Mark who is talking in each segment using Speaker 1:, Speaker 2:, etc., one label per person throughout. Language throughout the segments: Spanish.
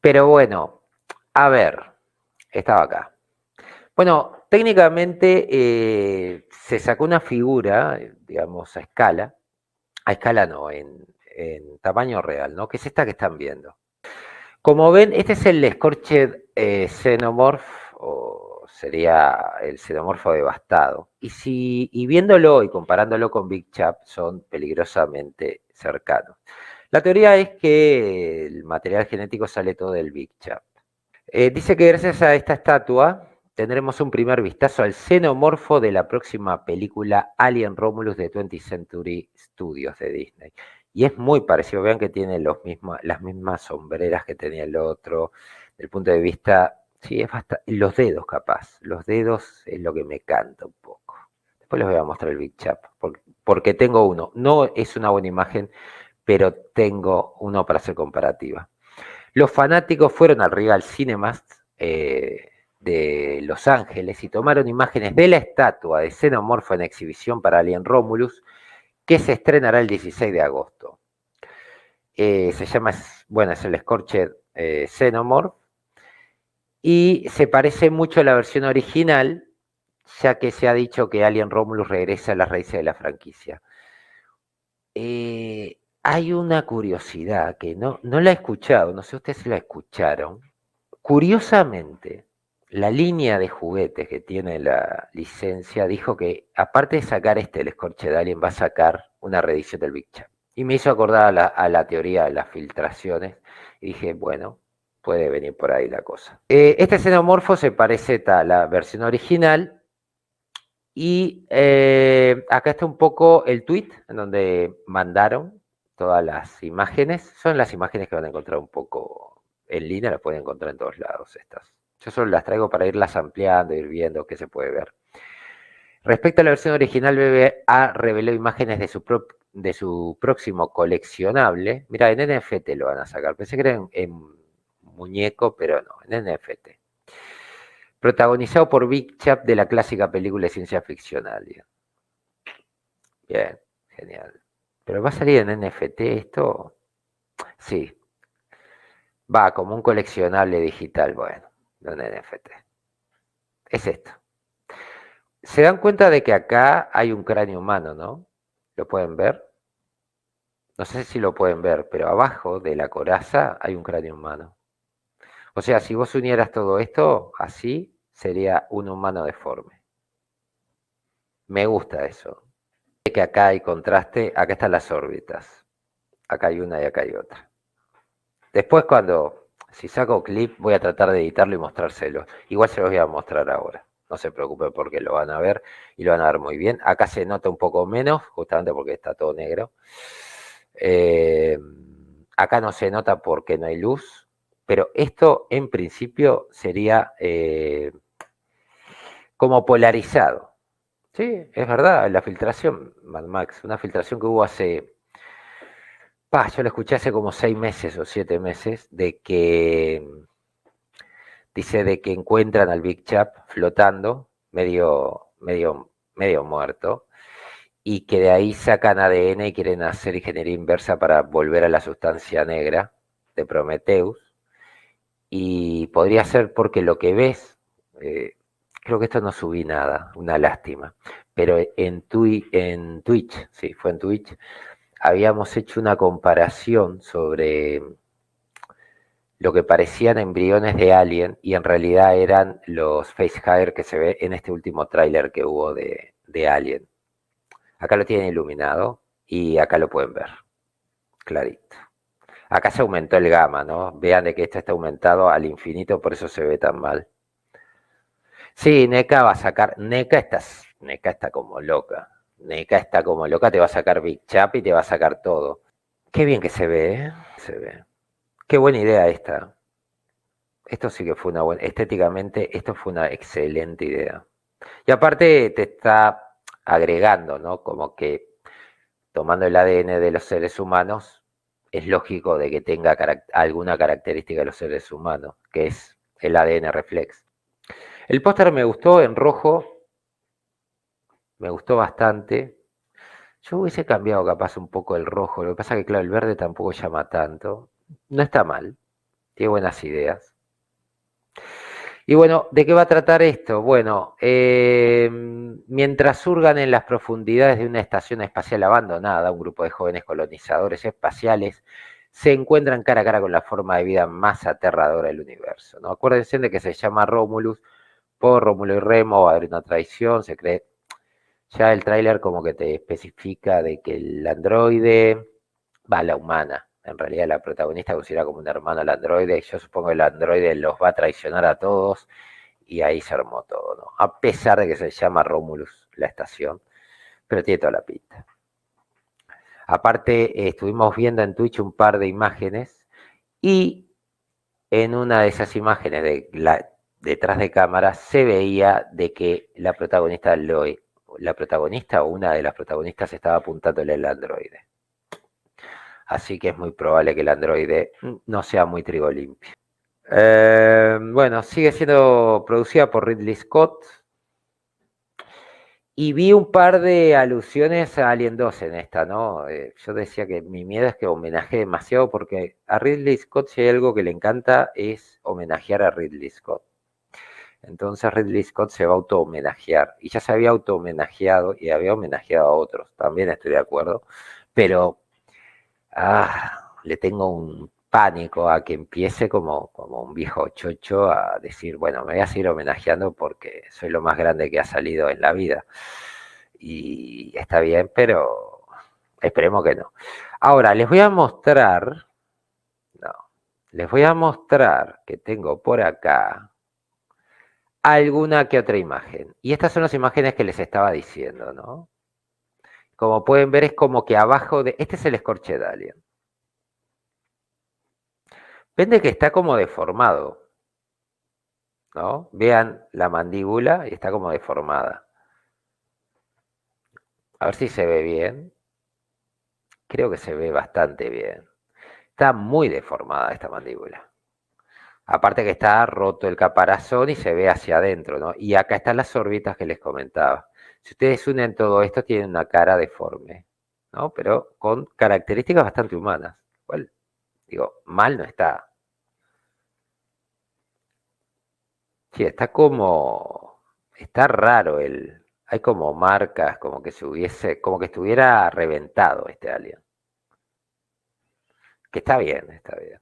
Speaker 1: Pero bueno, a ver, estaba acá. Bueno, técnicamente se sacó una figura, digamos, a escala no, en tamaño real, ¿no? Que es esta que están viendo. Como ven, este es el Scorched Xenomorph, o sería el xenomorfo devastado. Y viéndolo y comparándolo con Big Chap, son peligrosamente cercanos. La teoría es que el material genético sale todo del Big Chap. Dice que gracias a esta estatua tendremos un primer vistazo al xenomorfo de la próxima película Alien Romulus de 20th Century Studios de Disney. Y es muy parecido, vean que tiene las mismas sombreras que tenía el otro, desde el punto de vista, sí, es bastante, los dedos capaz, los dedos es lo que me canta un poco. Después les voy a mostrar el Big Chap, porque tengo uno, no es una buena imagen, pero tengo uno para hacer comparativa. Los fanáticos fueron al Regal Cinemas de Los Ángeles y tomaron imágenes de la estatua de Xenomorfo en exhibición para Alien Romulus, que se estrenará el 16 de agosto. Se llama, bueno, es el Scorched Xenomorph, y se parece mucho a la versión original, ya que se ha dicho que Alien Romulus regresa a las raíces de la franquicia. Hay una curiosidad que no la he escuchado, no sé ustedes si la escucharon. Curiosamente, la línea de juguetes que tiene la licencia dijo que, aparte de sacar el Scorched Alien, va a sacar una reedición del Big Chap. Y me hizo acordar a la teoría de las filtraciones. Y dije, bueno, puede venir por ahí la cosa. Este xenomorfo se parece a la versión original. Y acá está un poco el tweet en donde mandaron todas las imágenes. Son las imágenes que van a encontrar un poco en línea, las pueden encontrar en todos lados estas. Yo solo las traigo para irlas ampliando, ir viendo qué se puede ver. Respecto a la versión original, BBA reveló imágenes de su próximo coleccionable. Mira, en NFT lo van a sacar. Pensé que era en muñeco, pero no, en NFT. Protagonizado por Big Chap de la clásica película de ciencia ficción Alien. Bien, genial. ¿Pero va a salir en NFT esto? Sí, va como un coleccionable digital, bueno, no en NFT. Es esto. Se dan cuenta de que acá hay un cráneo humano, ¿no? ¿Lo pueden ver? No sé si lo pueden ver, pero abajo de la coraza hay un cráneo humano. O sea, si vos unieras todo esto, así sería un humano deforme. Me gusta eso. Que acá hay contraste, acá están las órbitas. Acá hay una y acá hay otra. Después si saco clip, voy a tratar de editarlo y mostrárselo. Igual se los voy a mostrar ahora. No se preocupe porque lo van a ver y lo van a ver muy bien. Acá se nota un poco menos, justamente porque está todo negro. Eh, Acá no se nota porque no hay luz, pero esto en principio sería como polarizado. Sí, es verdad, la filtración, Mad Max, una filtración que hubo yo lo escuché hace como 6 meses o 7 meses, dice de que encuentran al Big Chap flotando, medio muerto, y que de ahí sacan ADN y quieren hacer ingeniería inversa para volver a la sustancia negra de Prometheus. Y podría ser porque lo que ves, eh, creo que esto no subí nada, una lástima, pero en Twitch, sí, fue en Twitch, habíamos hecho una comparación sobre lo que parecían embriones de Alien y en realidad eran los facehugger que se ve en este último tráiler que hubo de Alien. Acá lo tienen iluminado y acá lo pueden ver, clarito. Acá se aumentó el gamma, ¿no? Vean de que esto está aumentado al infinito, por eso se ve tan mal. Sí, NECA va a sacar, NECA está como loca. NECA está como loca, te va a sacar Big Chap y te va a sacar todo. Qué bien que se ve, ¿eh? Se ve. Qué buena idea esta. Esto sí que fue una buena, estéticamente, esto fue una excelente idea. Y aparte te está agregando, ¿no? Como que tomando el ADN de los seres humanos, es lógico de que tenga alguna característica de los seres humanos, que es el ADN reflex. El póster me gustó en rojo, me gustó bastante. Yo hubiese cambiado capaz un poco el rojo, lo que pasa que claro, el verde tampoco llama tanto. No está mal, tiene buenas ideas. Y bueno, ¿de qué va a tratar esto? Bueno, mientras hurgan en las profundidades de una estación espacial abandonada, un grupo de jóvenes colonizadores espaciales se encuentran cara a cara con la forma de vida más aterradora del universo, ¿no? Acuérdense de que se llama Romulus por Rómulo y Remo, va a haber una traición, se cree. Ya el tráiler como que te especifica de que el androide va a la humana. En realidad la protagonista considera como un hermano al androide. Yo supongo que el androide los va a traicionar a todos y ahí se armó todo, ¿no? A pesar de que se llama Romulus la estación, pero tiene toda la pinta. Aparte, estuvimos viendo en Twitch un par de imágenes y en una de esas imágenes detrás de cámara se veía de que la protagonista o una de las protagonistas estaba apuntándole al androide. Así que es muy probable que el androide no sea muy trigo limpio. Bueno, sigue siendo producida por Ridley Scott. Y vi un par de alusiones a Alien 2 en esta, ¿no? Yo decía que mi miedo es que homenaje demasiado porque a Ridley Scott si hay algo que le encanta es homenajear a Ridley Scott. Entonces Ridley Scott se va a auto-homenajear. Y ya se había auto-homenajeado y había homenajeado a otros. También estoy de acuerdo. Pero le tengo un pánico a que empiece como un viejo chocho a decir, bueno, me voy a seguir homenajeando porque soy lo más grande que ha salido en la vida. Y está bien, pero esperemos que no. Ahora, les voy a mostrar que tengo por acá alguna que otra imagen. Y estas son las imágenes que les estaba diciendo, ¿no? Como pueden ver, es como que abajo de... Este es el escorche de Alien. Ven de que está como deformado, ¿no? Vean la mandíbula y está como deformada. A ver si se ve bien. Creo que se ve bastante bien. Está muy deformada esta mandíbula. Aparte que está roto el caparazón y se ve hacia adentro, ¿no? Y acá están las órbitas que les comentaba. Si ustedes unen todo esto, tienen una cara deforme, ¿no? Pero con características bastante humanas. Igual, digo, mal no está. Sí, está como... Está raro el... Hay como marcas, como que se hubiese... Como que estuviera reventado este alien. Que está bien, está bien.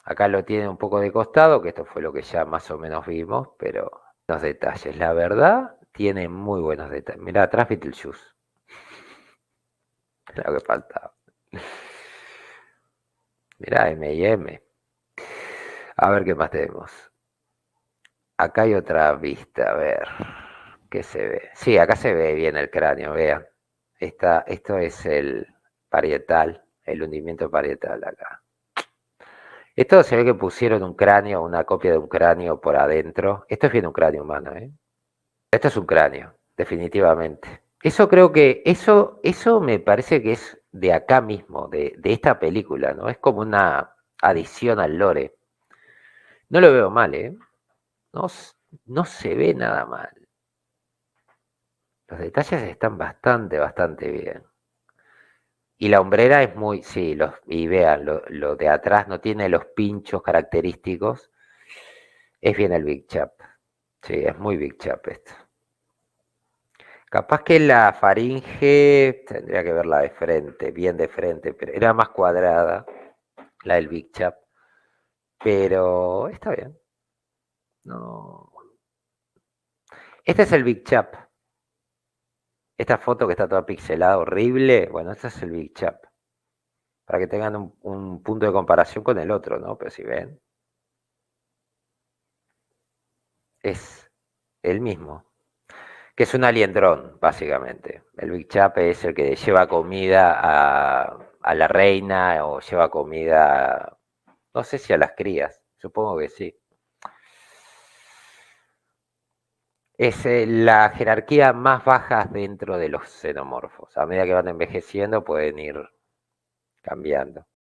Speaker 1: Acá lo tiene un poco de costado, que esto fue lo que ya más o menos vimos, pero los detalles, la verdad, tiene muy buenos detalles. Mirá, atrás Beetlejuice, lo que faltaba. Mirá, M&M. A ver qué más tenemos. Acá hay otra vista, a ver. ¿Qué se ve? Sí, acá se ve bien el cráneo, vean. Esto es el parietal, el hundimiento parietal acá. Esto se ve que pusieron un cráneo, una copia de un cráneo por adentro. Esto es bien un cráneo humano, ¿eh? Esto es un cráneo, definitivamente. Eso creo que, eso me parece que es de acá mismo, de esta película, ¿no? Es como una adición al lore. No lo veo mal, ¿eh? No, no se ve nada mal. Los detalles están bastante bien. Y la hombrera es muy, sí, y vean, lo de atrás no tiene los pinchos característicos. Es bien el Big Chap. Sí, es muy Big Chap esto. Capaz que la faringe tendría que verla de frente, bien de frente, pero era más cuadrada, la del Big Chap. Pero está bien. No. Este es el Big Chap. Esta foto que está toda pixelada, horrible. Bueno, este es el Big Chap. Para que tengan un punto de comparación con el otro, ¿no? Pero si ven, es el mismo. Que es un aliendrón, básicamente. El Big Chap es el que lleva comida a la reina o lleva comida, no sé si a las crías, supongo que sí. Es la jerarquía más baja dentro de los xenomorfos. A medida que van envejeciendo pueden ir cambiando.